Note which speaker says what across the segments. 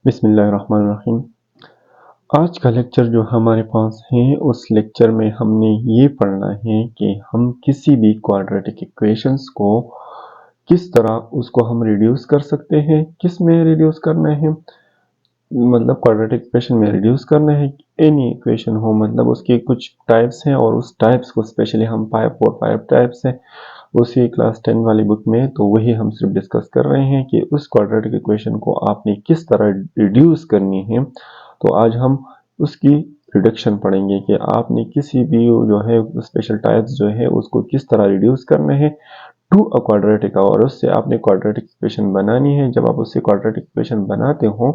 Speaker 1: बिस्मिल्लाहिर्रहमानिर्रहीम। आज का लेक्चर जो हमारे पास है उस लेक्चर में हमने ये पढ़ना है कि हम किसी भी क्वाड्रेटिक इक्वेशंस को किस तरह उसको हम रिड्यूस कर सकते हैं। किस में रिड्यूस करना है, मतलब क्वाड्रेटिक इक्वेशन में रिड्यूस करना है। एनी इक्वेशन हो, मतलब उसके कुछ टाइप्स हैं और उस टाइप्स को स्पेशली हम 5 टाइप्स हैं उसी क्लास 10 वाली बुक में, तो वही हम सिर्फ डिस्कस कर रहे हैं कि उस क्वाड्रेटिक इक्वेशन को आपने किस तरह रिड्यूस करनी है। तो आज हम उसकी रिडक्शन पढ़ेंगे कि आपने किसी भी जो है स्पेशल टाइप्स जो है उसको किस तरह रिड्यूस करना है टू अ क्वाड्रेटिक, और उससे आपने क्वाड्रेटिक इक्वेशन बनानी है। जब आप उससे क्वाड्रेटिक इक्वेशन बनाते हो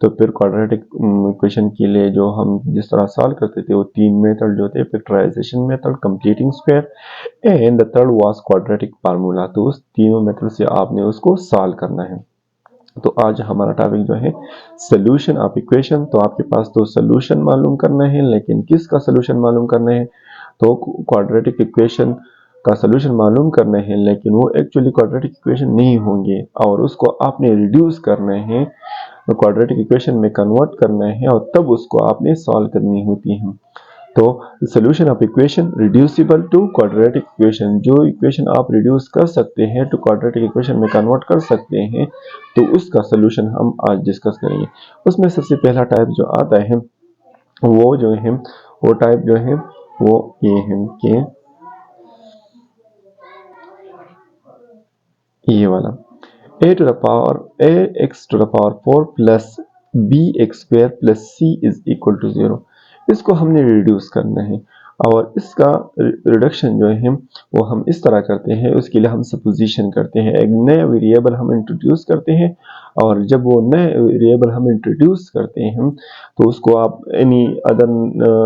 Speaker 1: तो फिर क्वाड्रेटिक इक्वेशन के लिए जो हम जिस तरह सॉल्व करते थे वो 3 मेथड जो थे, factorisation method, completing square and the third was quadratic formula. तो उस तीनों मेथड से आपने उसको सॉल्व करना है। तो आज हमारा टॉपिक जो है सोल्यूशन ऑफ इक्वेशन। तो आपके पास तो सोल्यूशन मालूम करना है, लेकिन किसका सोल्यूशन मालूम करना है? तो क्वाड्रेटिक इक्वेशन का सोल्यूशन मालूम करना है, लेकिन वो एक्चुअली क्वाड्रेटिक इक्वेशन नहीं होंगे और उसको आपने रिड्यूस करना है, क्वाड्रेटिक इक्वेशन में कन्वर्ट करना है और तब उसको आपने सॉल्व करनी होती है। तो solution of equation reducible to quadratic equation, जो इक्वेशन आप रिड्यूस कर सकते हैं टू क्वाड्रेटिक इक्वेशन में कन्वर्ट कर सकते हैं, तो उसका सोल्यूशन हम आज डिस्कस करेंगे। उसमें सबसे पहला टाइप जो आता है वो जो है वो टाइप जो है वो ये है कि ये वाला ax to the power 4 plus bx square plus c is equal to 0। इसको हमने रिड्यूस करना है और इसका रिडक्शन जो है वो हम इस तरह करते हैं। उसके लिए हम सपोजिशन करते हैं, एक नया वेरिएबल हम इंट्रोड्यूस करते हैं और जब वो नए वेरिएबल हम इंट्रोड्यूस करते हैं तो उसको आप एनी अदर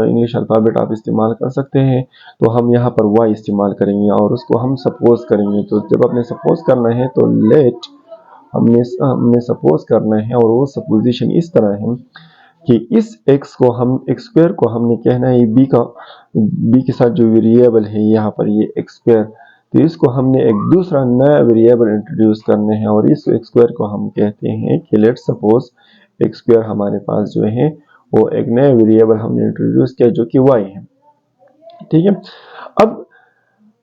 Speaker 1: इंग्लिश अल्फ़ाबेट आप इस्तेमाल कर सकते हैं। तो हम यहाँ पर y इस्तेमाल करेंगे और उसको हम सपोज करेंगे। तो जब आपने सपोज करना है तो लेट हमने सपोज करना है और वो सपोजिशन इस तरह है कि इस x को हम x स्क्वायर को हमने कहना है b के साथ जो वेरिएबल है यहाँ पर ये x स्क्वायर, तो इसको हमने एक दूसरा नया वेरिएबल इंट्रोड्यूस करने हैं और इस x स्क्वायर को हम कहते हैं कि लेट सपोज x स्क्वायर हमारे पास जो है वो एक नया वेरिएबल हमने इंट्रोड्यूस किया जो कि y है। ठीक है। अब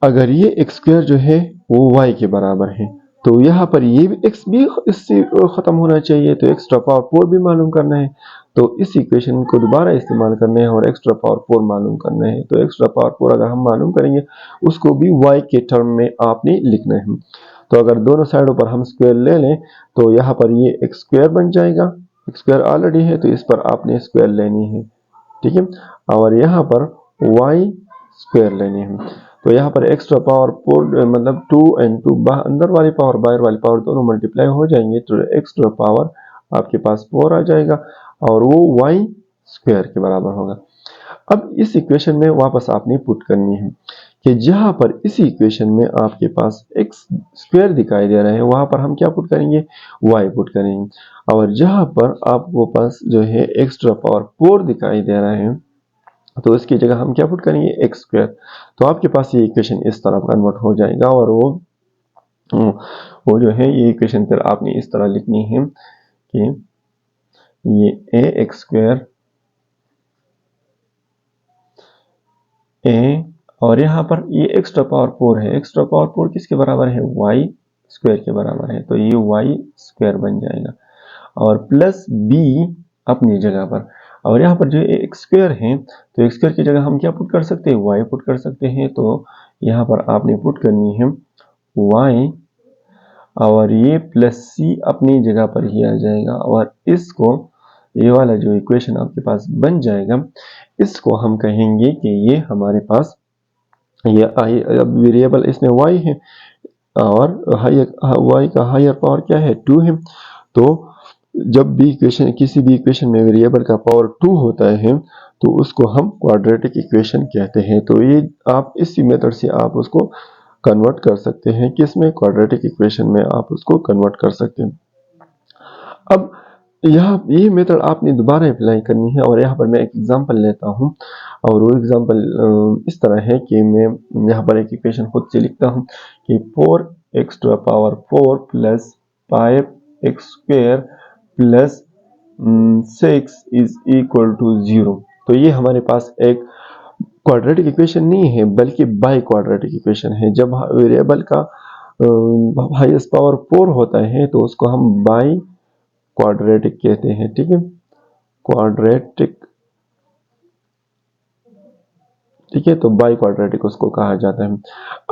Speaker 1: अगर ये x स्क्वायर जो है वो y के बराबर है तो यहाँ पर ये भी x भी इससे खत्म होना चाहिए, तो एक्स्ट्रा पावर 4 भी मालूम करना है। तो इस इक्वेशन को दोबारा इस्तेमाल करना है और एक्स्ट्रा पावर 4 मालूम करना है। तो एक्स्ट्रा पावर 4 अगर हम मालूम करेंगे उसको भी y के टर्म में आपने लिखना है। तो अगर दोनों साइडों पर हम स्क्वायर ले लें तो यहाँ पर ये x स्क्वायर बन जाएगा, x स्क्वायर ऑलरेडी है तो इस पर आपने स्क्वायर लेनी है। ठीक है। और यहाँ पर y स्क्वायर लेनी है। तो यहाँ पर एक्स्ट्रा पावर 4 मतलब 2 and 2 अंदर वाली पावर बाहर वाली पावर दोनों मल्टीप्लाई हो जाएंगे तो एक्स्ट्रा पावर आपके पास 4 आ जाएगा और वो y स्क्वायर के बराबर होगा। अब इस इक्वेशन में वापस आपने पुट करनी है कि जहां पर इसी इक्वेशन में आपके पास x स्क्वायर दिखाई दे रहा है वहां पर हम क्या पुट करेंगे, y पुट करेंगे। और जहां पर आपको पास जो है एक्स्ट्रा पावर 4 दिखाई दे रहा है तो इसकी जगह हम क्या पुट करेंगे, एक्स स्क्वायर। तो आपके पास ये इक्वेशन इस तरह कन्वर्ट हो जाएगा और वो जो है ये इक्वेशन फिर आपने इस तरह लिखनी है कि ये ए एक्स स्क्वायर ए और यहाँ पर ये एक्स्ट्रा पावर 4 है, एक्स्ट्रा पावर 4 किसके बराबर है, वाई स्क्वायर के बराबर है। तो ये वाई स्क्वायर बन जाएगा और प्लस बी अपनी जगह पर। और यहाँ पर जो एक्स स्क्वायर है तो एक्स स्क्वायर की जगह हम क्या पुट कर सकते हैं, वाई पुट कर सकते हैं। तो यहाँ पर आपने पुट करनी है वाई और ये प्लस सी अपनी जगह पर ही आ जाएगा और इसको ये वाला जो इक्वेशन आपके पास बन जाएगा इसको हम कहेंगे कि ये हमारे पास ये अब वेरिएबल इसमें y है और y का हायर पावर क्या है, 2 है। तो जब भी इक्वेशन किसी भी इक्वेशन में वेरिएबल का पावर 2 होता है तो उसको हम क्वाड्रेटिक इक्वेशन कहते हैं। तो ये आप इसी मेथड से आप उसको कन्वर्ट कर सकते हैं, किसमें, क्वाड्रेटिक इक्वेशन में आप उसको कन्वर्ट कर सकते हैं। अब यहाँ ये मेथड आपने दोबारा अप्लाई करनी है और यहाँ पर मैं एक एग्जांपल लेता हूँ और वो एग्जांपल इस तरह है कि मैं यहाँ पर एक इक्वेशन खुद से लिखता हूँ कि 4x to the power 4 plus 5x square plus 6 is equal to 0। तो ये हमारे पास एक क्वाड्रेटिक इक्वेशन नहीं है बल्कि बाई क्वाड्रेटिक इक्वेशन है। जब वेरिएबल का हाईएस्ट पावर 4 होता है तो उसको हम बाई क्वाड्रेटिक कहते हैं। ठीक है, क्वाड्रेटिक, ठीक है, तो बाई क्वाड्रेटिक उसको कहा जाता है।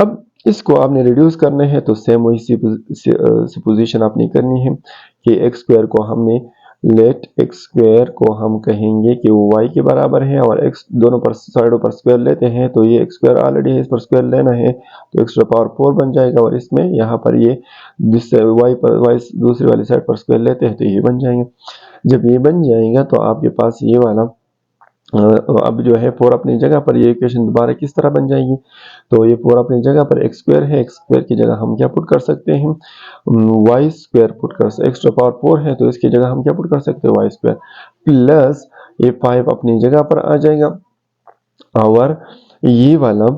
Speaker 1: अब इसको आपने रिड्यूस करना है तो सेम वही सुपोजिशन आपने करनी है कि एक्स स्क्वायर को हमने लेट एक्स स्क्वायर को हम कहेंगे कि वो वाई के बराबर है और एक्स दोनों पर साइडों पर स्क्वायर लेते हैं तो ये एक्स स्क्वायर ऑलरेडी है, इस पर स्क्वायर लेना है तो एक्स टू द पावर 4 बन जाएगा और इसमें यहाँ पर ये जिससे वाई पर वाई दूसरी वाली साइड पर स्क्वायर लेते हैं तो ये बन जाएंगे। जब ये बन जाएगा तो आपके पास ये वाला अब जो है 4 अपनी जगह पर, ये इक्वेशन दोबारा किस तरह बन जाएगी, तो ये 4 अपनी जगह पर एक्स स्क्वायर है, एक्स स्क्वायर की जगह हम क्या पुट कर सकते हैं, वाई स्क्वायर पुट कर सकते, एक्स टू पावर 4 है तो इसकी जगह हम क्या पुट कर सकते हैं, वाई स्क्वायर प्लस ये 5 अपनी जगह पर आ जाएगा और ये वाला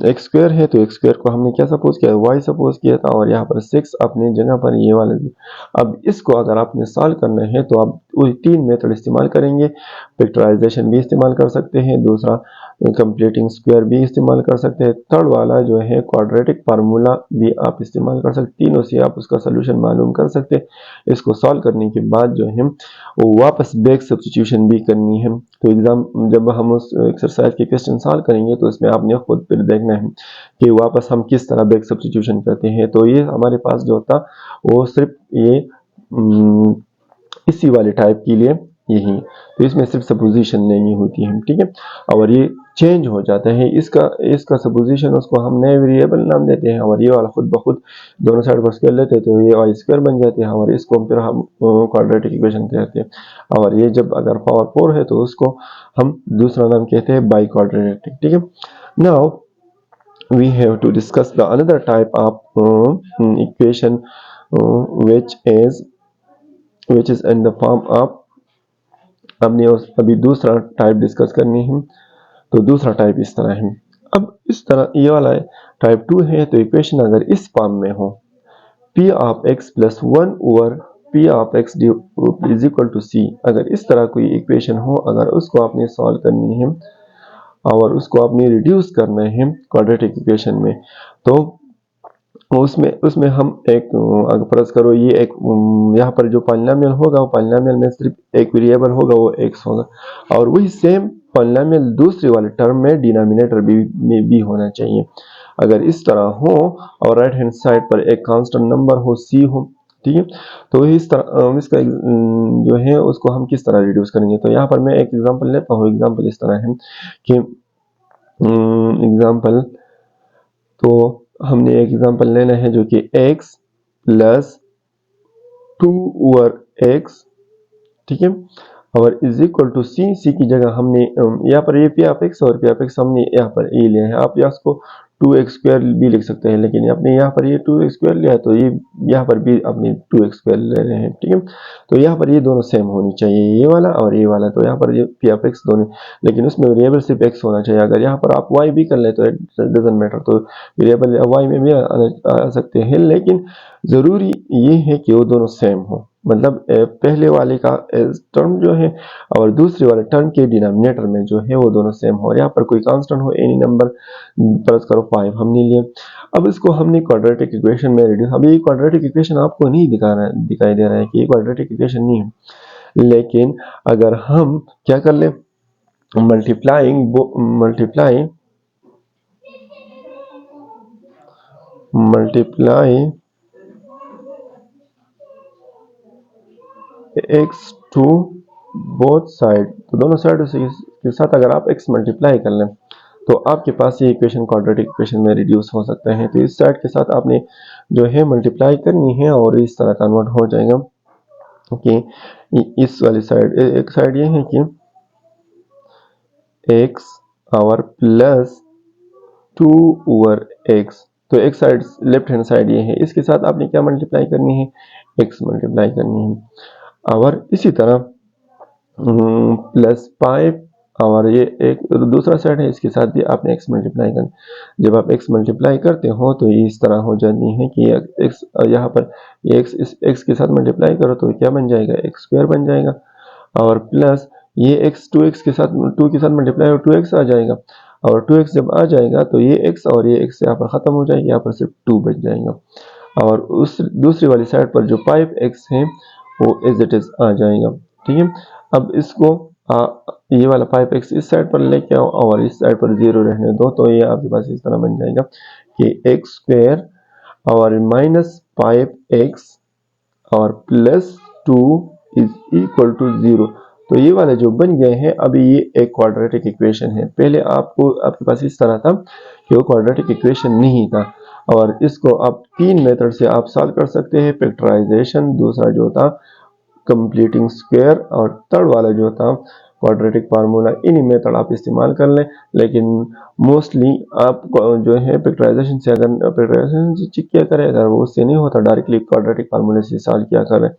Speaker 1: एक्स स्क्वायर है तो एक्स स्क्वायर को हमने क्या सपोज किया, वाई सपोज किया था और यहाँ पर 6 अपनी जगह पर ये वाला। अब इसको अगर आपने सॉल्व करना है तो आप वही 3 मेथड इस्तेमाल करेंगे। फैक्टराइजेशन भी इस्तेमाल कर सकते हैं, दूसरा कंप्लीटिंग स्क्वायर भी इस्तेमाल कर सकते हैं, थर्ड वाला जो है क्वाड्रेटिक फार्मूला भी आप इस्तेमाल कर सकते हैं। तीनों से आप उसका सोल्यूशन मालूम कर सकते हैं। इसको सॉल्व करने के बाद जो है वो वापस बैक सब्स्टिट्यूशन भी करनी है। तो एग्जाम जब हम उस एक्सरसाइज के क्वेश्चन सॉल्व करेंगे तो इसमें आपने खुद फिर देखना है कि वापस हम किस तरह बैक सब्स्टिट्यूशन करते हैं। तो ये हमारे पास जो होता वो सिर्फ ये इसी वाले टाइप के लिए यही, तो इसमें सिर्फ सपोजिशन लेनी होती है। ठीक है, और ये चेंज हो जाता है, इसका सपोजिशन उसको हम नए वेरिएबल नाम देते हैं और ये वाला खुद ब खुद दोनों साइड पर स्क्वायर लेते हैं तो ये वाई स्क्वायर बन जाते हैं और इसको फिर हम क्वाड्रेटिक इक्वेशन कहते हैं। और ये जब अगर पावर 4 है तो उसको हम दूसरा नाम कहते हैं बाई क्वाड्रेटिक। ठीक है, now we have to discuss the another type of equation which is in the form of, हमने अभी दूसरा टाइप डिस्कस करनी है। तो दूसरा टाइप इस तरह है। अब इस तरह ये वाला टाइप 2 है तो इक्वेशन अगर इस फॉर्म में हो p of x plus 1 over p of x is equal to c, अगर इस तरह कोई इक्वेशन हो, अगर उसको आपने सॉल्व करनी है और उसको आपने रिड्यूस करना है क्वाड्रेटिक इक्वेशन में तो उसमें हम एक अगर फर्ज करो ये एक यहाँ पर जो पॉलिनोमियल होगा वो पॉलिनोमियल में सिर्फ एक वेरिएबल होगा वो x होगा और वही सेम पॉलिनोमियल दूसरे वाले टर्म में डिनोमिनेटर में भी होना चाहिए। अगर इस तरह हो और राइट हैंड साइड पर एक कांस्टेंट नंबर हो c हो, ठीक है, तो इस तरह इसका जो है उसको हम किस तरह रिड्यूस करेंगे। तो यहाँ पर मैं एक एग्जांपल लेता हूँ। एग्जांपल इस तरह है कि एग्जांपल तो हमने एक एग्जांपल लेना है जो कि x प्लस 2 ओवर x, ठीक है, और इज इक्वल टू c की जगह हमने यहाँ पर ये p ऑफ x और p ऑफ x हमने यहाँ पर a लिया है। आप इसको 2x स्क्वायर भी लिख सकते हैं लेकिन आपने यहाँ पर ये 2x स्क्वायर लिया है तो ये यहाँ पर भी अपने 2x स्क्वायर ले रहे हैं। ठीक है, तो यहाँ पर ये दोनों सेम होनी चाहिए, ये वाला और ये वाला। तो यहाँ पर ये p ऑफ x दोनों, लेकिन उसमें वेरिएबल सिर्फ x होना चाहिए। अगर यहाँ पर आप y भी कर ले तो इट डजंट मैटर, तो वेरिएबल y में भी आ सकते हैं लेकिन ज़रूरी ये है कि वो दोनों सेम हो, मतलब पहले वाले का टर्म जो है और दूसरे वाले टर्म के डिनोमिनेटर में जो है वो दोनों सेम हो। यहाँ पर कोई कांस्टेंट हो, एनी नंबर फर्ज करो 5 हमने लिए। अब इसको हमने क्वाड्रेटिक इक्वेशन में रिड्यूस, अभी ये क्वाड्रेटिक इक्वेशन आपको नहीं दिखाई दे रहा है कि ये क्वाड्रेटिक इक्वेशन नहीं है, लेकिन अगर हम क्या कर ले multiply x to both side, तो दोनों साइड के साथ अगर आप x मल्टीप्लाई कर लें तो आपके पास ये इक्वेशन क्वाड्रेटिक इक्वेशन में रिड्यूस हो सकता है। तो इस साइड के साथ आपने जो है मल्टीप्लाई करनी है और इस तरह कन्वर्ट हो जाएगा कि इस वाली साइड, एक साइड ये है कि x और प्लस 2 ओवर x, तो एक साइड लेफ्ट हैंड साइड ये है, इसके साथ आपने क्या मल्टीप्लाई करनी है, x मल्टीप्लाई करनी है। और इसी तरह प्लस 5 और ये एक दूसरा सेट है, इसके साथ भी आपने x मल्टीप्लाई करना। जब आप x मल्टीप्लाई करते हो तो ये इस तरह हो जाती है कि x यहाँ पर ये x इस x के साथ मल्टीप्लाई करो तो क्या बन जाएगा, x स्क्वायर बन जाएगा। और प्लस ये x 2x के साथ 2 के साथ मल्टीप्लाई और 2x आ जाएगा। और 2x जब आ जाएगा तो ये x और ये x यहाँ पर ख़त्म हो जाएगी, यहाँ पर सिर्फ 2 बच जाएगा। और उस दूसरी वाली साइड पर जो 5x है वो एज इट इज आ जाएगा। ठीक है, अब इसको ये वाला 5x इस साइड पर लेके आओ और इस साइड पर 0 रहने दो, तो ये आपके पास इस तरह बन जाएगा कि x स्क्वायर और माइनस 5x और प्लस 2 इज इक्वल टू 0। तो ये वाले जो बन गए हैं, अभी ये एक क्वाड्रेटिक इक्वेशन है। पहले आपके पास इस तरह था कि वो क्वाड्रेटिक इक्वेशन नहीं था, और इसको आप 3 मेथड से आप सॉल्व कर सकते हैं। फैक्टराइजेशन, दूसरा जो था कंप्लीटिंग स्क्वायर, और थर्ड वाला जो था क्वाड्रेटिक फार्मूला। इन्हीं मेथड आप इस्तेमाल कर लें, लेकिन मोस्टली आप जो है फैक्टराइजेशन से चेक किया करें। अगर वो उससे नहीं होता, डायरेक्टली क्वाड्रेटिक फार्मूले से सॉल्व किया करें।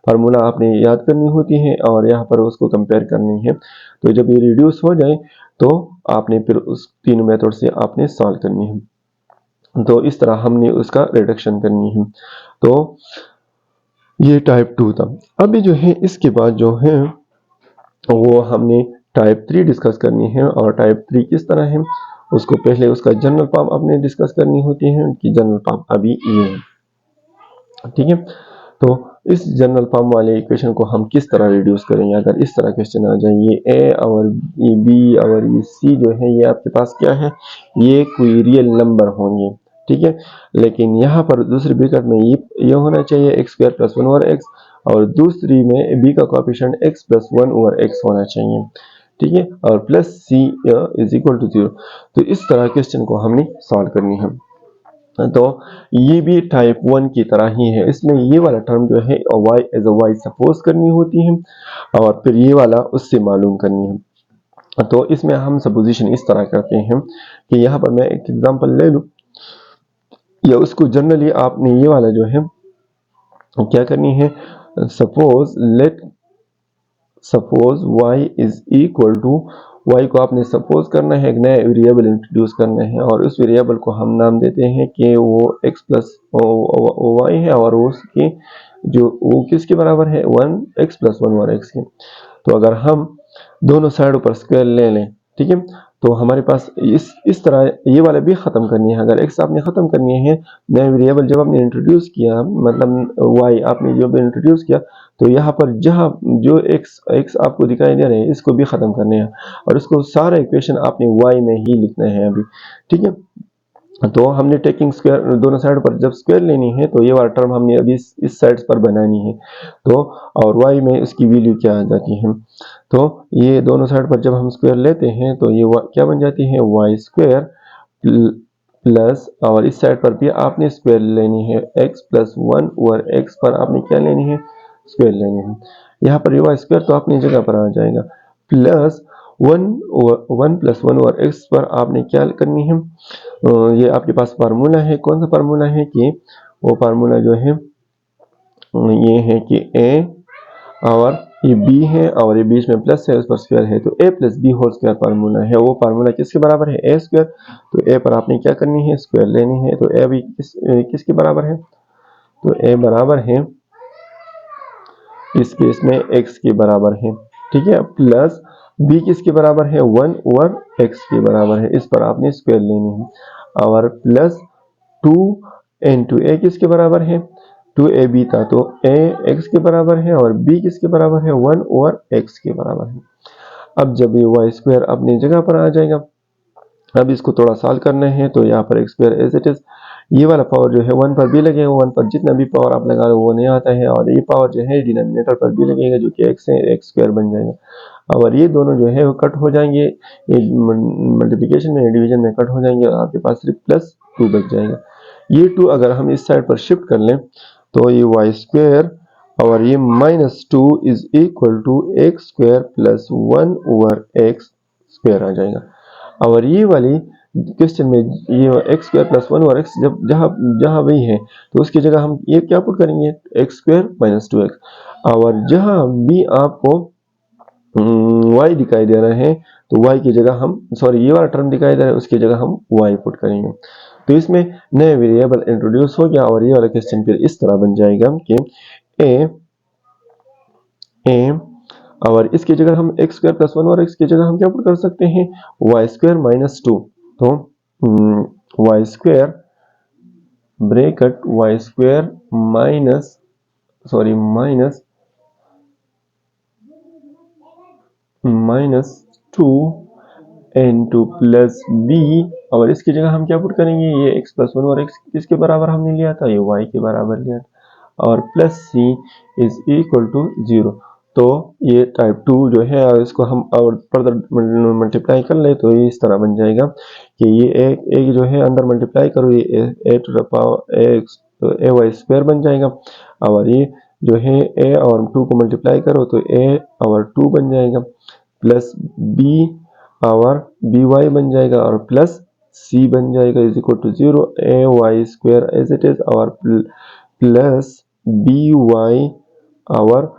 Speaker 1: फार्मूला आपने याद करनी होती है और यहाँ पर उसको कंपेयर करनी है। तो जब ये रिड्यूस हो जाए तो आपने फिर उस 3 मेथड से आपने सॉल्व करनी है। तो इस तरह हमने उसका रिडक्शन करनी है। तो ये टाइप 2 था। अभी जो है इसके बाद जो है वो हमने टाइप 3 डिस्कस करनी है। और टाइप 3 किस तरह है, उसको पहले उसका जनरल फॉर्म आपने डिस्कस करनी होती है कि जनरल फॉर्म अभी ये है। ठीक है, तो इस जनरल फॉर्म वाले इक्वेशन को हम किस तरह रिड्यूस करेंगे। अगर इस तरह क्वेश्चन आ जाए, ये ए और ये बी और ये सी जो है ये आपके पास क्या है, ये कोई रियल नंबर होंगे। ठीक है, लेकिन यहाँ पर दूसरी ब्रैकेट में ये होना चाहिए x square plus 1 over x, और दूसरी में b का coefficient x plus 1 over x होना चाहिए। ठीक है, और plus c is equal to 0। तो इस तरह क्वेश्चन को हमने सॉल्व करनी है। तो ये भी टाइप 1 की तरह ही है। इसमें ये वाला टर्म जो है y as a y suppose करनी होती है, और फिर ये वाला उससे मालूम करनी है। तो इसमें हम सपोजिशन इस तरह करते हैं कि यहाँ पर मैं एक एग्जांपल ले लूँ, या उसको जनरली आपने ये वाला जो है क्या करनी है, suppose y is equal to, y को आपने सपोज करना है, एक नया वेरिएबल इंट्रोड्यूस करना है, और उस वेरिएबल को हम नाम देते हैं कि वो x प्लस y है, और उसकी जो वो किसके बराबर है, 1x प्लस 1 और x के। तो अगर हम दोनों साइडों पर स्क्वायर ले लें, ठीक है, तो हमारे पास इस तरह ये वाला भी ख़त्म करनी है। अगर x आपने ख़त्म करनी है, नया वेरिएबल जब आपने इंट्रोड्यूस किया, मतलब y आपने जब इंट्रोड्यूस किया, तो यहाँ पर जहाँ जो x आपको दिखाई दे रहे हैं इसको भी ख़त्म करने हैं, और इसको सारा इक्वेशन आपने y में ही लिखना है अभी। ठीक है, तो हमने टेकिंग स्क्वायर दोनों साइड पर जब स्क्वायर लेनी है, तो ये वाला टर्म हमने अभी इस साइड पर बनानी है। तो और y में इसकी वैल्यू क्या आ जाती है, तो ये दोनों साइड पर जब हम स्क्वायर लेते हैं तो ये क्या बन जाती है, y स्क्वायर प्लस, और इस साइड पर भी आपने स्क्वायर लेनी है, x प्लस 1 ओवर x पर आपने क्या लेनी है, स्क्वायर लेनी है। यहाँ पर y स्क्वायर तो अपनी जगह पर आ जाएगा, प्लस 1 प्लस 1 ओवर x पर आपने क्या करनी है, ये आपके पास फार्मूला है। कौन सा फार्मूला है कि वो फार्मूला जो है ये है कि a और ये b है, और ये बीच में प्लस है, उस पर स्क्वायर है, तो a plus B whole square formula है। वो फार्मूला किसके बराबर है, a स्क्वायर। तो a पर आपने क्या करनी है, स्क्वायर लेनी है। तो a भी किसके बराबर है, तो a बराबर है इस केस में x के बराबर है। ठीक है, प्लस b किसके बराबर है, 1 ओवर x के बराबर है, इस पर आपने स्क्वायर लेनी है। और प्लस 2 इंटू a किसके बराबर है, 2ab था, तो a x के बराबर है, और b किसके बराबर है, 1 ओवर x के बराबर है। अब जब ये y स्क्वायर अपनी जगह पर आ जाएगा, अब इसको थोड़ा सॉल्व करना है, तो यहाँ पर x square as it is, ये वाला पावर जो है 1 पर भी लगेगा, 1 पर जितना भी पावर आप लगा लो वो नहीं आता है, और ये पावर जो है डिनोमिनेटर पर भी लगेगा, जो कि x है, x स्क्वायर बन जाएगा। और ये दोनों जो है वो कट हो जाएंगे, ये मल्टीप्लिकेशन में डिवीजन में कट हो जाएंगे, और आपके पास सिर्फ प्लस 2 बच जाएगा। ये 2 अगर हम इस साइड पर शिफ्ट कर लें, तो ये y स्क्वायर और ये minus 2 is equal to x square plus 1 over x square आ जाएगा। और ये वाली क्वेश्चन में ये x square plus 1 over x जब जहाँ वही है, तो उसकी जगह हम ये क्या पुट करेंगे, x स्क्वायर माइनस 2x। और जहाँ भी आपको y दिखाई दे रहा है, तो y की जगह हम ये वाला टर्म दिखाई दे रहा है, उसकी जगह हम y पुट करेंगे। तो इसमें नए वेरिएबल इंट्रोड्यूस हो गया और ये वाला क्वेश्चन फिर इस तरह बन जाएगा कि a और इसकी जगह हम x स्क्वायर प्लस 1 और x की जगह हम क्या पुट कर सकते हैं, y स्क्वायर माइनस 2। तो y square bracket y square minus minus 2 into plus b और इसकी जगह हम क्या पुट करेंगे, ये x प्लस 1 और x किसके बराबर हमने लिया था, ये y के बराबर लिया था और plus c is equal to 0। तो ये टाइप 2 जो है इसको हम और फर्दर मल्टीप्लाई कर ले तो ये इस तरह बन जाएगा कि ये एक जो है अंदर मल्टीप्लाई करो, ये a to the power x तो ए वाई स्क्वायर बन जाएगा और ये जो है a और 2 को मल्टीप्लाई करो तो a और 2 बन जाएगा प्लस b और बी वाई बन जाएगा और प्लस c बन जाएगा is equal to 0 A Y square as it is और प्लस बी वाई और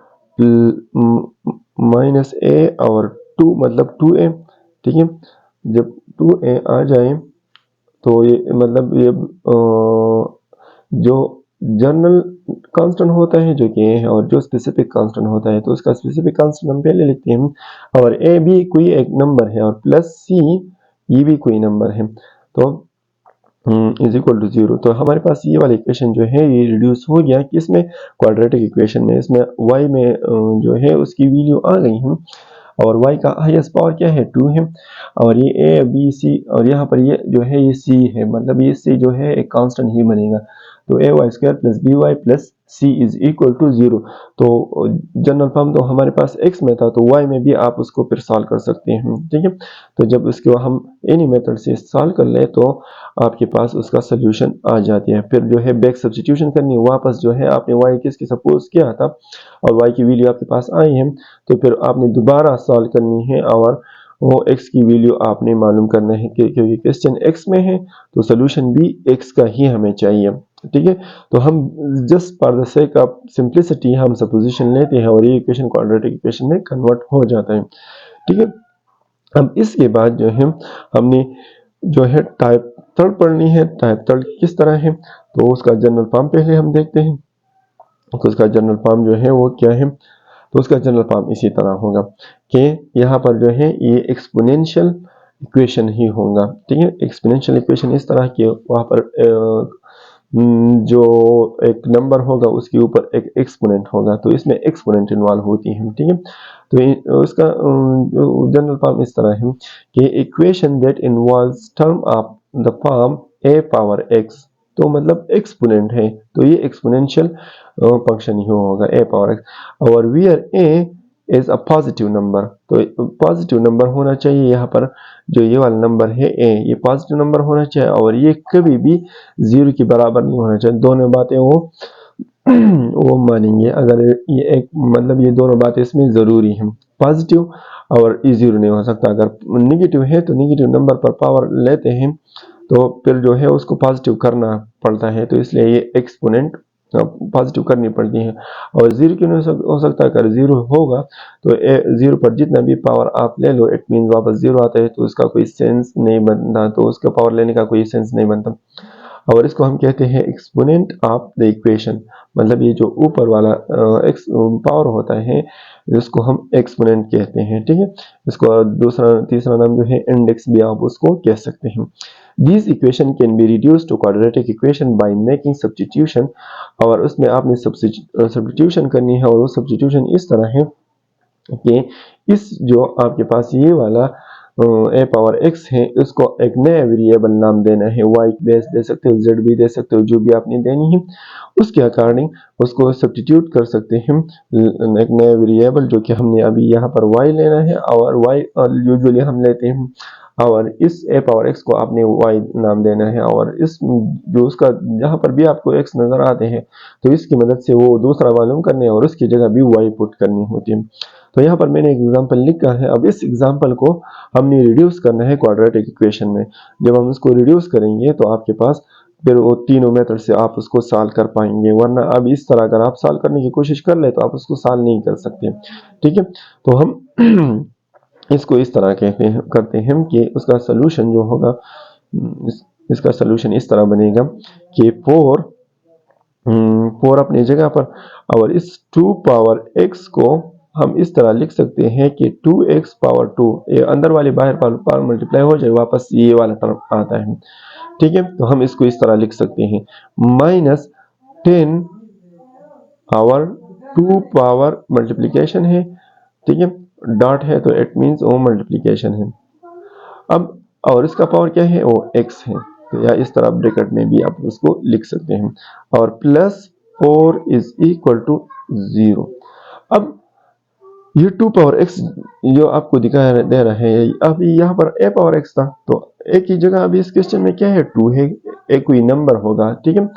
Speaker 1: माइनस ए और 2 मतलब 2a। ठीक है, जब 2a आ जाए तो ये मतलब ये जो जनरल कांस्टेंट होता है जो कि a है और जो स्पेसिफिक कांस्टेंट होता है तो उसका स्पेसिफिक कांस्टेंट हम पहले लिखते हैं और a भी कोई एक नंबर है और प्लस c ये भी कोई नंबर है तो इज इक्वल टू 0। तो हमारे पास ये वाला इक्वेशन जो है ये रिड्यूस हो गया कि इसमें क्वाड्रेटिक इक्वेशन में इसमें y में जो है उसकी वैल्यू आ गई है और y का हाईएस्ट पावर क्या है 2 है और ये a b c और यहाँ पर ये जो है ये c है, मतलब ये c जो है एक कांस्टेंट ही बनेगा तो A Y square plus B Y plus C is equal to 0। तो जनरल फॉर्म तो हमारे पास x में था तो y में भी आप उसको फिर सॉल्व कर सकते हैं। ठीक है, तो जब उसको हम एनी मेथड से सॉल्व कर ले तो आपके पास उसका सोल्यूशन आ जाती है। फिर जो है बैक सब्स्टिट्यूशन करनी, वापस जो है आपने y किसकी सपोज किया था और y की वैल्यू आपके पास आई है तो फिर आपने दोबारा सॉल्व करनी है और वो x की वैल्यू आपने मालूम करना है क्योंकि क्वेश्चन x में है तो सोल्यूशन भी x का ही हमें चाहिए। ठीक है, तो हम just for the sake of simplicity हम सपोजिशन लेते हैं और ये इक्वेशन क्वाड्रेटिक इक्वेशन में कन्वर्ट हो जाता है। ठीक है, अब इसके बाद जो है हमने जो है टाइप थर्ड पढ़नी है। टाइप थर्ड किस तरह है तो उसका जनरल फॉर्म पहले हम देखते हैं। तो उसका जनरल फॉर्म जो है वो क्या है, तो उसका जनरल फॉर्म इसी तरह होगा कि यहाँ पर जो है ये एक्सपोनेंशियल इक्वेशन ही होगा। ठीक है, एक्सपोनेंशियल इक्वेशन इस तरह की वहाँ पर जो एक नंबर होगा उसके ऊपर एक एक्सपोनेंट होगा तो इसमें एक्सपोनेंट इन्वॉल्व होती है। ठीक है, तो उसका जनरल फॉर्म इस तरह है कि equation that involves term of the form a power x, तो मतलब एक्सपोनेंट है तो ये एक्सपोनेंशियल फंक्शन ही होगा a पावर x और where a is a positive number, तो पॉजिटिव नंबर होना चाहिए। यहाँ पर जो ये वाला नंबर है a ये पॉजिटिव नंबर होना चाहिए और ये कभी भी 0 के बराबर नहीं होना चाहिए। दोनों बातें वो मानेंगे अगर ये एक मतलब ये दोनों बातें इसमें ज़रूरी हैं, पॉजिटिव और ये 0 नहीं हो सकता। अगर नेगेटिव है तो नेगेटिव नंबर पर पावर लेते हैं तो फिर जो है उसको पॉजिटिव करना पड़ता है तो इसलिए ये एक्सपोनेंट पॉजिटिव करनी पड़ती है और 0 क्यों नहीं हो सकता, अगर 0 होगा तो 0 पर जितना भी पावर आप ले लो इट मीन वापस 0 आता है तो उसका कोई सेंस नहीं बनता, तो उसका पावर लेने का कोई सेंस नहीं बनता और इसको हम कहते हैं एक्सपोनेंट ऑफ द इक्वेशन, मतलब ये जो ऊपर वाला पावर होता है इसको हम एक्सपोनेंट कहते हैं। ठीक है, इसको तीसरा नाम जो है इंडेक्स भी आप उसको कह सकते हैं। These equation can be reduced to quadratic equation by making substitution और उसमें आपने सब्स्टिट्यूशन करनी है और वो सब्स्टिट्यूशन इस तरह है कि इस जो आपके पास ये वाला a पावर x है इसको एक नया वेरिएबल नाम देना है, y बेस दे सकते हो, z भी दे सकते हो, जो भी आपने देनी है उसके अकॉर्डिंग उसको सब्स्टिट्यूट कर सकते हैं एक नया वेरिएबल जो कि हमने अभी यहाँ पर y लेना है और y यूजुअली हम लेते हैं और इस a पावर x को आपने y नाम देना है और इस जो उसका जहाँ पर भी आपको x नज़र आते हैं तो इसकी मदद से वो दूसरा मालूम करने और उसकी जगह भी y पुट करनी होती है। तो यहाँ पर मैंने एक एग्जांपल लिखा है, अब इस एग्जांपल को हमने रिड्यूस करना है क्वाड्रेटिक इक्वेशन में। जब हम इसको रिड्यूस करेंगे तो आपके पास फिर वो तीनों मेथड से आप उसको सॉल्व कर पाएंगे, वरना अब इस तरह अगर आप सॉल्व करने की कोशिश कर ले तो आप उसको सॉल्व नहीं कर सकते। ठीक है, तो हम इसको इस तरह करते हैं कि उसका सोल्यूशन जो होगा, इसका सोल्यूशन इस तरह बनेगा कि 4 अपनी जगह पर, और इस 2 पावर x को हम इस तरह लिख सकते हैं कि 2x पावर 2, ये अंदर वाली बाहर पावर मल्टीप्लाई हो जाए, वापस ये वाला टर्म आता है। ठीक है, तो हम इसको इस तरह लिख सकते हैं -10 और 2 पावर मल्टीप्लिकेशन है। ठीक है, डॉट है तो इट मीन्स वो मल्टीप्लिकेशन है। अब और इसका पावर क्या है, वो x है, तो या इस तरह ब्रैकेट में भी आप उसको लिख सकते हैं, और प्लस 4 इज इक्वल टू 0। अब ये 2 पावर x जो आपको दिखा दे रहा है, अभी यहाँ पर a पावर x था, तो a की जगह अभी इस क्वेश्चन में क्या है, 2 है, a कोई नंबर होगा। ठीक है,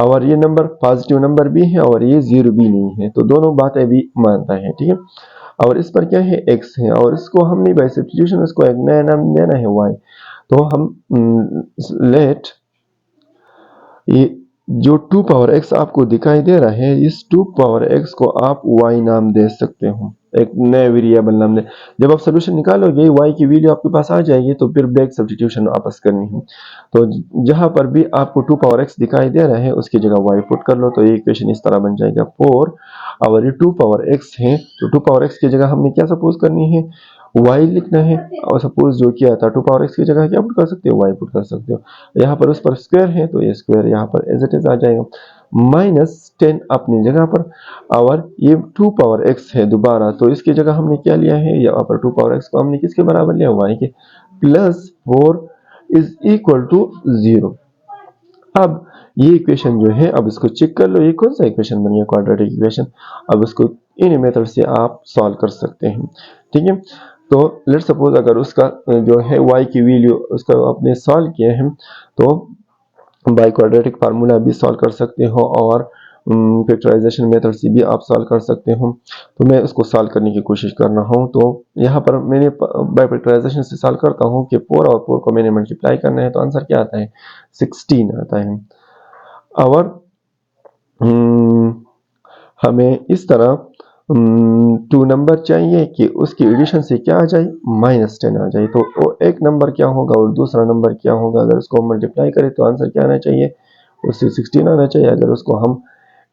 Speaker 1: और ये नंबर पॉजिटिव नंबर भी है और ये 0 भी नहीं है, तो दोनों बातें भी मानता है। ठीक है, और इस पर क्या है, x है, और इसको हमने बाय सब्स्टिट्यूशन इसको एक नया नाम देना है y। तो हम लेट ये जो 2 पावर x आपको दिखाई दे रहा है, इस 2 पावर x को आप y नाम दे सकते हो, एक नए वेरिएबल नाम दे। जब आप सोल्यूशन निकालोगे y की वैल्यू आपके पास आ जाएगी, तो फिर बैक सब्स्टिट्यूशन वापस करनी है। तो जहां पर भी आपको 2 पावर x दिखाई दे रहा है उसकी जगह y पुट कर लो, तो ये इक्वेशन इस तरह बन जाएगा 4 और ये 2 पावर x है, तो 2 पावर x की जगह हमने क्या सपोज करनी है, y लिखना है, और सपोज जो किया था 2 पावर x की जगह क्या पुट कर सकते हो, y पुट कर सकते हो। यहाँ पर उस पर स्क्वायर है तो ये स्क्वायर यहाँ पर एज इट इज आ जाएगा, -10 अपनी जगह पर, और ये 2 पावर x है दोबारा, तो इसकी जगह हमने क्या लिया है, यहाँ पर 2 पावर x को हमने किसके बराबर लिया, y के, प्लस 4 इज इक्वल टू 0। अब ये इक्वेशन जो है, अब इसको चेक कर लो, ये कौन सा इक्वेशन बन गया, क्वाड्रेटिक इक्वेशन। अब इसको इन मेथड से आप सॉल्व कर सकते हैं। ठीक है, तो लेट्स सपोज अगर उसका जो है y की वैल्यू उसका आपने सॉल्व किया है, तो बाय क्वाड्रेटिक फार्मूला भी सॉल्व कर सकते हो, और फैक्टराइजेशन मेथड से भी आप सॉल्व कर सकते हो। तो मैं उसको सॉल्व करने की कोशिश कर रहा हूँ। तो यहाँ पर मैंने बाय फैक्टराइजेशन से सॉल्व करता हूँ कि 4 और 4 को मैंने मल्टीप्लाई करना है, तो आंसर क्या आता है, 16 आता है। और हमें इस तरह 2 नंबर चाहिए कि उसकी एडिशन से क्या आ जाए, -10 आ जाए। तो वो एक नंबर क्या होगा और दूसरा नंबर क्या होगा, अगर उसको मल्टीप्लाई करें तो आंसर क्या आना चाहिए, उससे 16 आना चाहिए। अगर उसको हम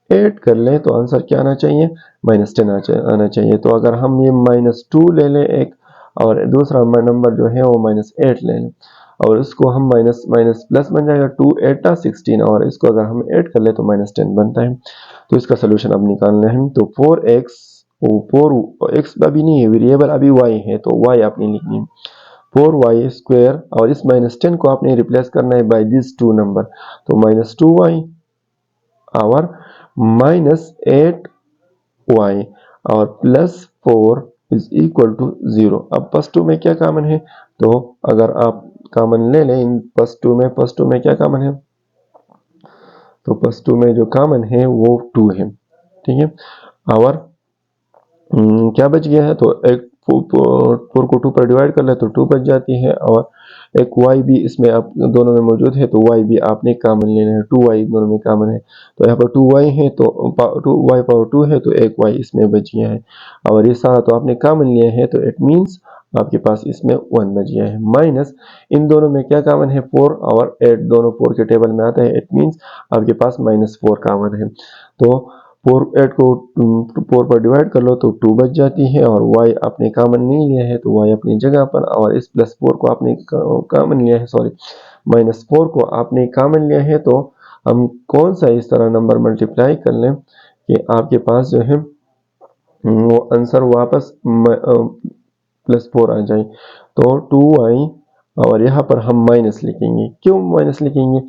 Speaker 1: ऐड कर लें तो आंसर क्या आना चाहिए, -10 आना चाहिए। तो अगर हम ये -2 ले लें एक, और दूसरा नंबर जो है वो -8 ले लें, और इसको हम माइनस माइनस प्लस बन जाएगा, 2 8 16, और इसको अगर हम ऐड कर ले तो -10 बनता है। तो इसका सोल्यूशन अब निकालना है। तो 4x अभी नहीं है, वेरिएबल अभी y है, तो y आपने लिखनी है 4y स्क्वायर, और इस -10 को आपने रिप्लेस करना है बाय दिस 2 नंबर, तो -2y और -8y और +4 इज इक्वल टू 0। अब +2 में क्या कॉमन है, तो अगर आप कॉमन ले लें इन +2 में क्या कॉमन है, तो +2 में जो कॉमन है वो 2 है। ठीक है, और क्या बच गया है, तो एक 4 को 2 पर डिवाइड कर ले तो 2 बच जाती है, और एक y भी इसमें आप दोनों में मौजूद है, तो y भी आपने कॉमन लेना है, 2y दोनों में कॉमन है, तो यहाँ पर 2y है, तो 2y पावर 2 है, तो एक y इसमें बच गया है, और ये सारा तो आपने कॉमन लिया है, तो इट मीन्स आपके पास इसमें 1 बच गया है। माइनस इन दोनों में क्या कॉमन है, 4 और 8 दोनों 4 के टेबल में आता है, इट मीन्स आपके पास -4 कॉमन है। तो 8 को 4 पर डिवाइड कर लो तो 2 बच जाती है, और y आपने कॉमन नहीं लिया है तो y अपनी जगह पर, और इस +4 को आपने कॉमन लिया है, सॉरी -4 को आपने कॉमन लिया है, तो हम कौन सा इस तरह नंबर मल्टीप्लाई कर लें कि आपके पास जो है वो आंसर वापस +4 आ जाए। तो 2y, और यहाँ पर हम माइनस लिखेंगे, क्यों माइनस लिखेंगे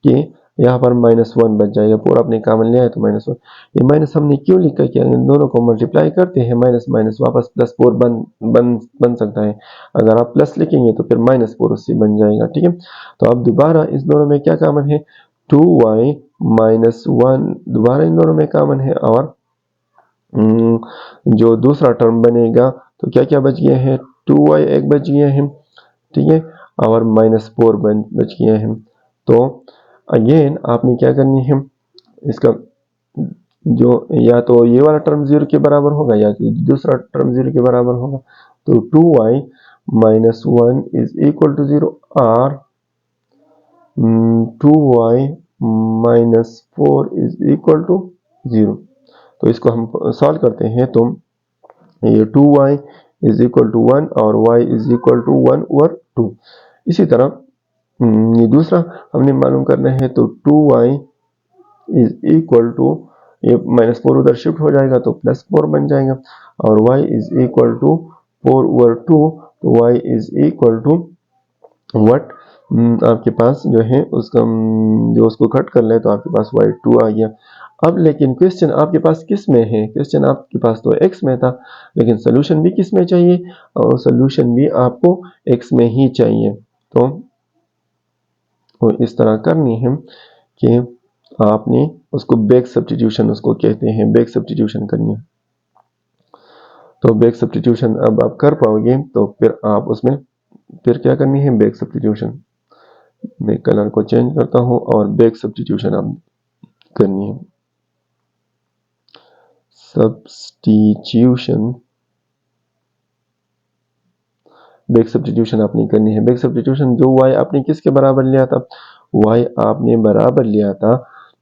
Speaker 1: कि यहाँ पर -1 बच जाएगा, पूरा आपने कॉमन लिया है तो -1। ये माइनस हमने क्यों लिखा कि इन दोनों को मल्टीप्लाई करते हैं, माइनस माइनस वापस +4 बन सकता है, अगर आप प्लस लिखेंगे तो फिर -4 उससे बन जाएगा। ठीक है, तो अब दोबारा इस दोनों में क्या कॉमन है, 2y -1 दोबारा इन दोनों में कॉमन है, और जो दूसरा टर्म बनेगा तो क्या क्या बच गया है, 2y एक बच गया है, ठीक है, और -4 बच गया है। तो अगेन आपने क्या करनी है, इसका जो या तो ये वाला टर्म 0 के बराबर होगा या तो दूसरा टर्म 0 के बराबर होगा। तो 2y minus 1 is equal to 0 और 2y minus 4 is equal to 0। तो इसको हम सॉल्व करते हैं तो ये 2y इज इक्वल टू 1 और y is equal to 1 over 2। इसी तरह ये दूसरा हमने मालूम करना है तो 2y इज इक्वल टू, ये माइनस 4 उधर शिफ्ट हो जाएगा तो प्लस 4 बन जाएगा और y is equal to 4 over 2। तो y is equal to what, आपके पास जो है उसका जो उसको कट कर ले तो आपके पास y 2 आ गया। अब लेकिन क्वेश्चन आपके पास किस में है, क्वेश्चन आपके पास तो x में था, लेकिन सोल्यूशन भी किस में चाहिए, और सोल्यूशन भी आपको x में ही चाहिए। तो इस तरह करनी है कि आपने उसको बैक सब्स्टिट्यूशन उसको कहते हैं, बैक सब्स्टिट्यूशन करनी है। तो बैक सब्स्टिट्यूशन अब आप कर पाओगे तो फिर आप उसमें फिर क्या करनी है, बैक सब्स्टिट्यूशन। मैं कलर को चेंज करता हूं और बैक सब्स्टिट्यूशन आप करनी है। सब्स्टिट्यूशन, बैक सब्स्टिट्यूशन आपने करनी है। बैक सब्स्टिट्यूशन जो y आपने किसके बराबर लिया था, y आपने बराबर लिया था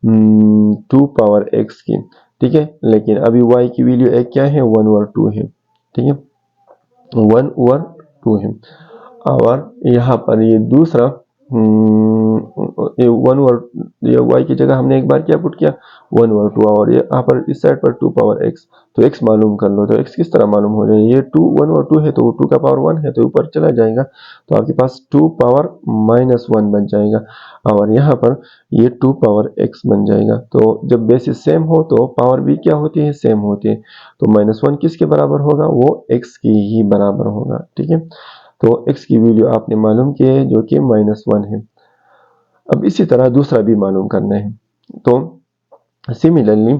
Speaker 1: 2 पावर x की, ठीक है। लेकिन अभी y की वैल्यू एक क्या है, 1 ओवर 2 है, ठीक है, 1 ओवर 2 है। और यहाँ पर ये दूसरा ये 1 ओवर, ये y की जगह हमने एक बार क्या पुट किया 1 ओवर 2, और ये यहाँ पर इस साइड पर 2 पावर x। तो x मालूम कर लो, तो x किस तरह मालूम हो जाए, ये 2 1 ओवर 2 है तो 2 का पावर 1 है तो ऊपर चला जाएगा तो आपके पास 2 पावर माइनस 1 बन जाएगा, और यहाँ पर ये 2 पावर x बन जाएगा। तो जब बेसिस सेम हो तो पावर भी क्या होती है, सेम होती है। तो माइनस 1 किसके बराबर होगा, वो x की ही बराबर होगा, ठीक है। तो x की वैल्यू आपने मालूम की है जो कि -1 है। अब इसी तरह दूसरा भी मालूम करना है। तो सिमिलरली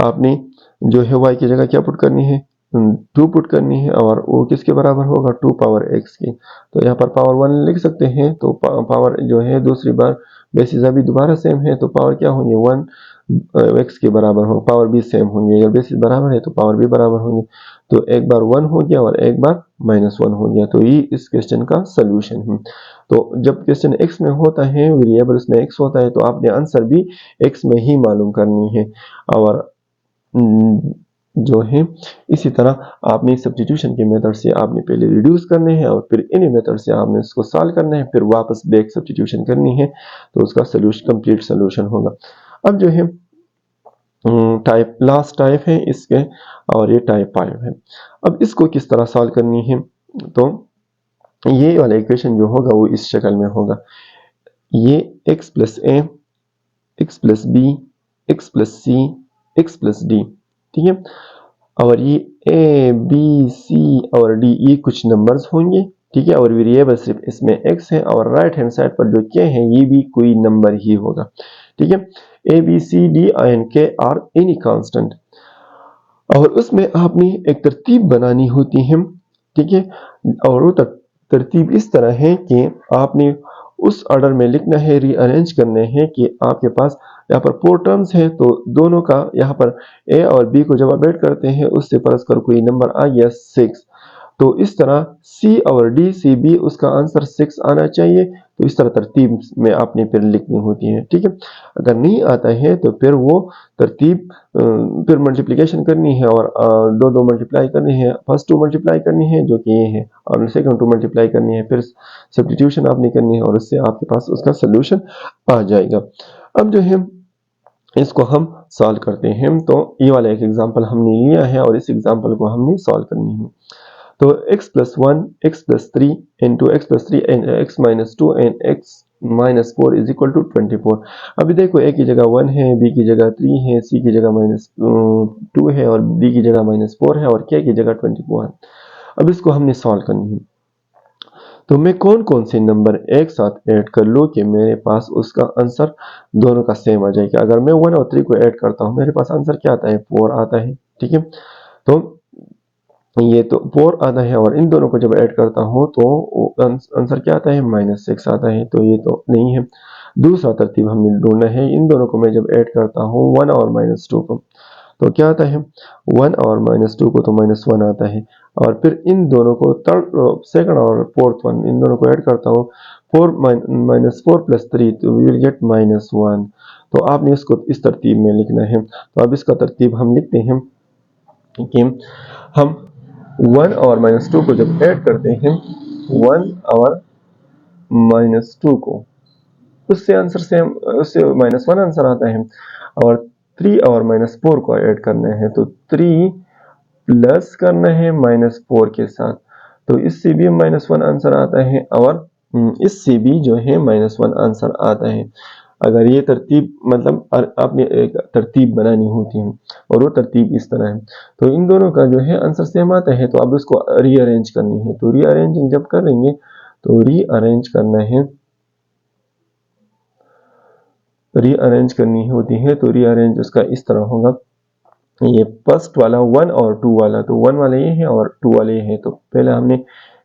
Speaker 1: आपने जो है y की जगह क्या पुट करनी है, 2 पुट करनी है, और वो किसके बराबर होगा, 2 पावर x की। तो यहाँ पर पावर 1 लिख सकते हैं, तो पावर जो है दूसरी बार बेसिस अभी दोबारा सेम है तो पावर क्या होंगे, 1 x के बराबर हो, पावर भी सेम होंगे। अगर बेसिस बराबर है तो पावर भी बराबर होंगे। तो एक बार 1 हो गया और एक बार -1 हो गया। तो ये इस क्वेश्चन का सोल्यूशन है। तो जब क्वेश्चन x में होता है, वेरिएबल उसमें x होता है, तो आपने आंसर भी x में ही मालूम करनी है। और जो है इसी तरह आपने सब्स्टिट्यूशन के मेथड से आपने पहले रिड्यूस करने हैं और फिर इन्हीं मेथड से आपने इसको सॉल्व करना है, फिर वापस बैक सब्स्टिट्यूशन करनी है, तो उसका सोल्यूशन कंप्लीट सोल्यूशन होगा। अब जो है टाइप लास्ट टाइप है इसके, और ये टाइप 5 है। अब इसको किस तरह सॉल्व करनी है, तो ये वाला इक्वेशन जो होगा वो इस शक्ल में होगा, ये x plus A, x plus B, x plus C, x plus D, ठीक है। और ये a b c और d ये कुछ नंबर्स होंगे, ठीक है, और वेरिएबल सिर्फ इसमें x है, और राइट हैंड साइड पर जो k है ये भी कोई नंबर ही होगा, ठीक है। a b c d and k are any constant, और उसमें आपने एक तरतीब बनानी होती है, ठीक है। और वो तरतीब इस तरह है कि आपने उस ऑर्डर में लिखना है, रीअरेंज करने हैं कि आपके पास यहाँ पर 4 टर्म्स है, तो दोनों का यहाँ पर a और b को जब आप ऐड करते हैं उससे परस्पर कोई नंबर आ गया 6। तो इस तरह C और D से भी उसका आंसर 6 आना चाहिए। तो इस तरह तरतीब में आपने फिर लिखनी होती है, ठीक है। अगर नहीं आता है तो फिर वो तरतीब फिर मल्टीप्लिकेशन करनी है, और दो मल्टीप्लाई करनी है, फर्स्ट 2 मल्टीप्लाई करनी है जो कि ये है, और सेकंड 2 मल्टीप्लाई करनी है, फिर सब्स्टिट्यूशन आपने करनी है, और उससे आपके पास उसका सोल्यूशन आ जाएगा। अब जो है इसको हम सॉल्व करते हैं। तो ये वाला एक एग्जांपल हमने लिया है और इस एग्जांपल को हमने सॉल्व करनी है। तो x plus 1, x plus 3 into X plus 3 and x minus 2 and x minus 4 is equal to 24। अभी देखो a की जगह 1 है, b की जगह 3 है, c की जगह -2 है, और d की जगह -4 है, और k की जगह 24 है। अब इसको हमने सॉल्व करनी है। तो मैं कौन कौन से नंबर एक साथ ऐड कर लूँ कि मेरे पास उसका आंसर दोनों का सेम आ जाएगा। अगर मैं 1 और 3 को ऐड करता हूँ मेरे पास आंसर क्या आता है, 4 आता है, ठीक है। तो ये तो 4 आता है, और इन दोनों को जब ऐड करता हूँ तो आंसर क्या आता है, -6 आता है। तो ये तो नहीं है। दूसरा तरतीब हमने ढूंढना है, इन दोनों को मैं जब ऐड करता हूँ 1 और -2 को, तो क्या आता है 1 और -2 को तो -1 आता है, और फिर इन दोनों को सेकंड और फोर्थ वन इन दोनों को ऐड करता हूँ 4 -4 + 3 तो वी विल गेट -1। तो आपने इसको इस तरतीब में लिखना है। तो अब इसका तरतीब हम लिखते हैं कि हम 1 और -2 को जब ऐड करते हैं 1 और -2 को, उससे आंसर से उससे -1 आंसर आता है, और 3 और -4 को ऐड करना है तो 3 प्लस करना है -4 के साथ, तो इससे भी -1 आंसर आता है, और इससे भी जो है -1 आंसर आता है। अगर ये तरतीब मतलब आपने एक तरतीब बनानी होती है और वो तरतीब इस तरह है, तो इन दोनों का जो है आंसर सेम आता है, तो अब इसको रीअरेंज करनी है। तो रीअरेंजिंग जब करेंगे तो रीअरेंज करना है, रीअरेंज करनी होती है, तो रीअरेंज उसका इस तरह होगा, ये फर्स्ट वाला 1 और 2 वाला, तो 1 वाला ये है और 2 वाला ये है, तो पहले हमने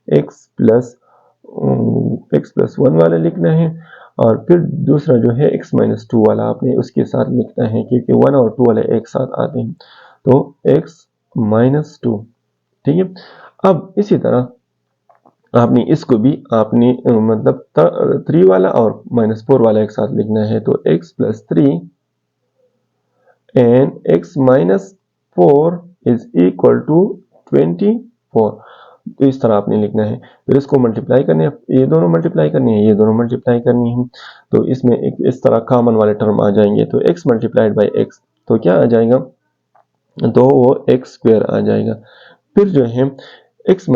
Speaker 1: x प्लस 1 वाला लिखना है, और फिर दूसरा जो है x - 2 वाला आपने उसके साथ लिखना है, क्योंकि 1 और 2 वाले एक साथ आते हैं, तो x - 2। ठीक है, अब इसी तरह आपने इसको भी आपने मतलब 3 वाला और -4 वाला एक साथ लिखना है, तो x + 3 and x - 4 is equal to 24। तो इस तरह आपने लिखना है, फिर इसको मल्टीप्लाई करने, ये दोनों मल्टीप्लाई करनी है, ये दोनों मल्टीप्लाई करनी है, तो इसमें एक इस तरह कॉमन वाले टर्म आ जाएंगे, तो x × x तो क्या आ जाएगा, तो वो x² आ जाएगा। फिर जो है x ×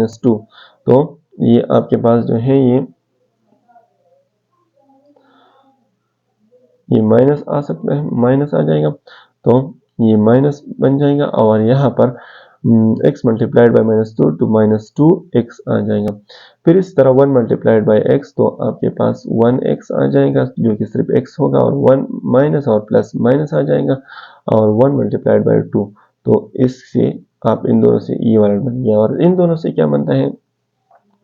Speaker 1: -2, तो ये आपके पास जो है ये माइनस आ सकता है, माइनस आ जाएगा, तो ये माइनस बन जाएगा, और यहाँ पर x × -2 तो -2x आ जाएगा। फिर इस तरह 1 × x, तो आपके पास 1x आ जाएगा जो कि सिर्फ x होगा, और 1 माइनस और प्लस माइनस आ जाएगा, और 1 × 2, तो इससे आप इन दोनों से ये वाला बन गया, और इन दोनों से क्या बनता है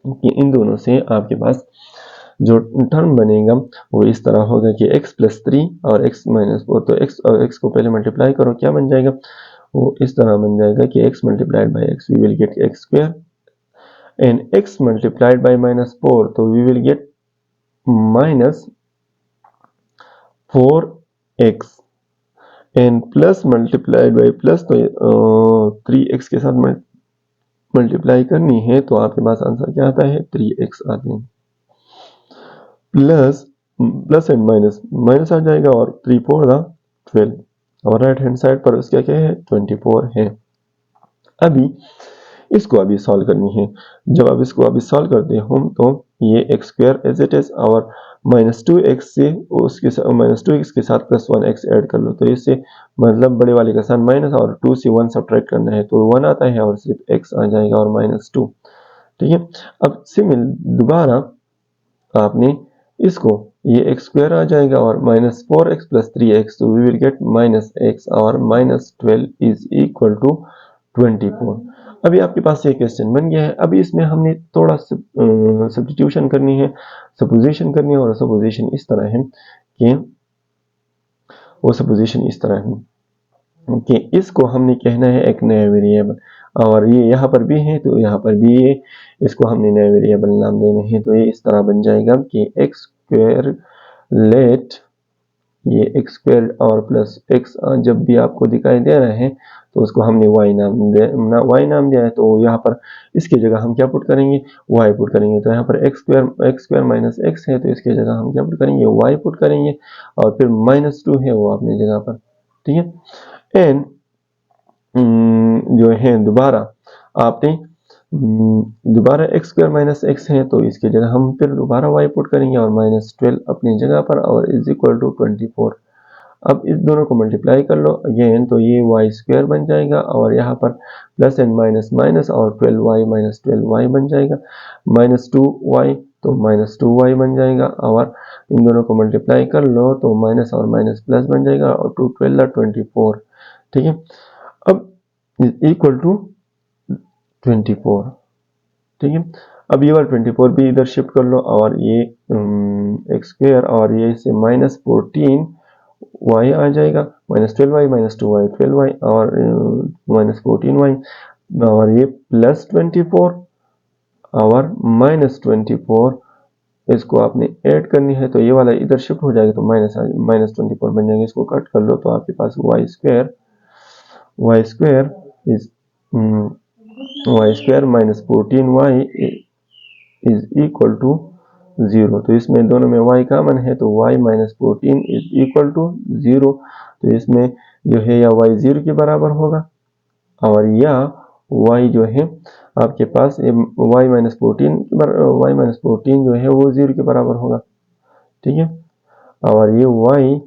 Speaker 1: कि इन दोनों से आपके पास जो टर्म बनेगा वो इस तरह होगा कि x + 3 और x - 4, तो x और x को पहले मल्टीप्लाई करो, क्या बन जाएगा, वो इस तरह बन जाएगा कि x × x we will get x² and x × -4 तो we will get -4x and plus multiplied by plus, तो 3x के साथ मल्टीप्लाई करनी है, तो आपके पास आंसर क्या आता है 3x आते हैं, प्लस एंड माइनस माइनस आ जाएगा, और 3 4 12, और राइट हैंड साइड पर उसका क्या है 24 है। अभी इसको अभी सॉल्व करनी है, जब आप इसको अभी सॉल्व करते हो तो ये x² एज इट इज, और -2x से उसके -2x के साथ +1x ऐड कर लो, तो इससे मतलब बड़े वाले का साइन माइनस और 2 से 1 सब्ट्रैक्ट करना है, तो 1 आता है और सिर्फ x आ जाएगा और -2। ठीक है, अब सिमिल दोबारा आपने इसको ये x² आ जाएगा और -4x + 3x, तो वी विल गेट -x और -12 इज इक्वल टू 24। अभी आपके पास ये क्वेश्चन बन गया है। अभी इसमें हमने थोड़ा सब्स्टिट्यूशन करनी है, सपोजिशन करनी है, और सपोजिशन इस तरह है कि वो सपोजिशन इस तरह है कि इसको हमने कहना है एक नया वेरिएबल, और ये यहाँ पर भी है तो यहाँ पर भी ये इसको हमने नया वेरिएबल नाम देने हैं, तो ये इस तरह बन जाएगा कि x² लेट ये x² और प्लस x जब भी आपको दिखाई दे रहे हैं तो उसको हमने y नाम दिया है, तो यहाँ पर इसकी जगह हम क्या पुट करेंगे y पुट करेंगे, तो यहाँ पर x² माइनस x है, तो इसकी जगह हम क्या पुट करेंगे y पुट करेंगे, और फिर -2 है वो अपनी जगह पर। ठीक है, एंड जो है दोबारा आपने दोबारा x² - x है, तो इसकी जगह हम फिर दोबारा y पुट करेंगे और -12 अपनी जगह पर, और इज इक्वल टू 24। अब इस दोनों को मल्टीप्लाई कर लो अगेन, तो ये y² बन जाएगा, और यहाँ पर प्लस एंड माइनस माइनस, और 12y - 12y बन जाएगा, -2y तो -2y बन जाएगा, और इन दोनों को मल्टीप्लाई कर लो तो माइनस और माइनस प्लस बन जाएगा, और 2 12 24। ठीक है, अब इज इक्वल टू 24। ठीक है, अब ये वाला 24 भी इधर शिफ्ट कर लो और ये एक्स स्क्वायर और ये से -14y आ जाएगा, -12y -2y 12y और -14y और ये +24 और -24 इसको आपने ऐड करनी है तो ये वाला इधर शिफ्ट हो जाएगा तो -24 बन जाएगा। इसको कट कर लो तो आपके पास y square is -14y is equal to 0। तो इसमें दोनों में y कॉमन है तो y -14 इज इक्वल टू 0। तो इसमें जो है या y 0 के बराबर होगा और या y जो है आपके पास y-14 जो है वो 0 के बराबर होगा, ठीक है। और ये y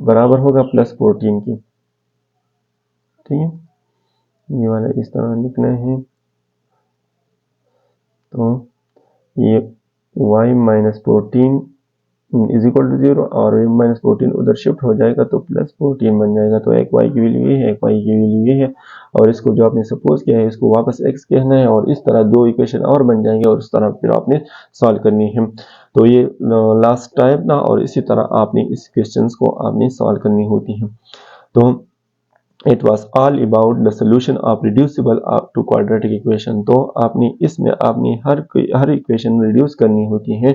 Speaker 1: बराबर होगा +14 की, ठीक है। ये वाला इस तरह लिखना है तो ये y-14 इज इक्वल टू 0 और -14 उधर शिफ्ट हो जाएगा तो +14 बन जाएगा। तो एक y की वैल्यू ये है, एक y की वैल्यू ये है और इसको जो आपने सपोज किया है इसको वापस x कहना है और इस तरह दो इक्वेशन और बन जाएंगे और उस तरह फिर आपने सॉल्व करनी है। तो ये लास्ट टाइप था और इसी तरह आपने इस क्वेश्चन को आपने सॉल्व करनी होती है। तो it was all about the solution of reducible to quadratic equation. तो आपने इसमें आपने हर इक्वेशन रिड्यूस करनी होती है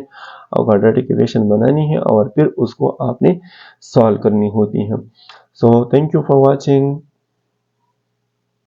Speaker 1: और क्वाड्रेटिक इक्वेशन बनानी है और फिर उसको आपने सॉल्व करनी होती है। So thank you for watching.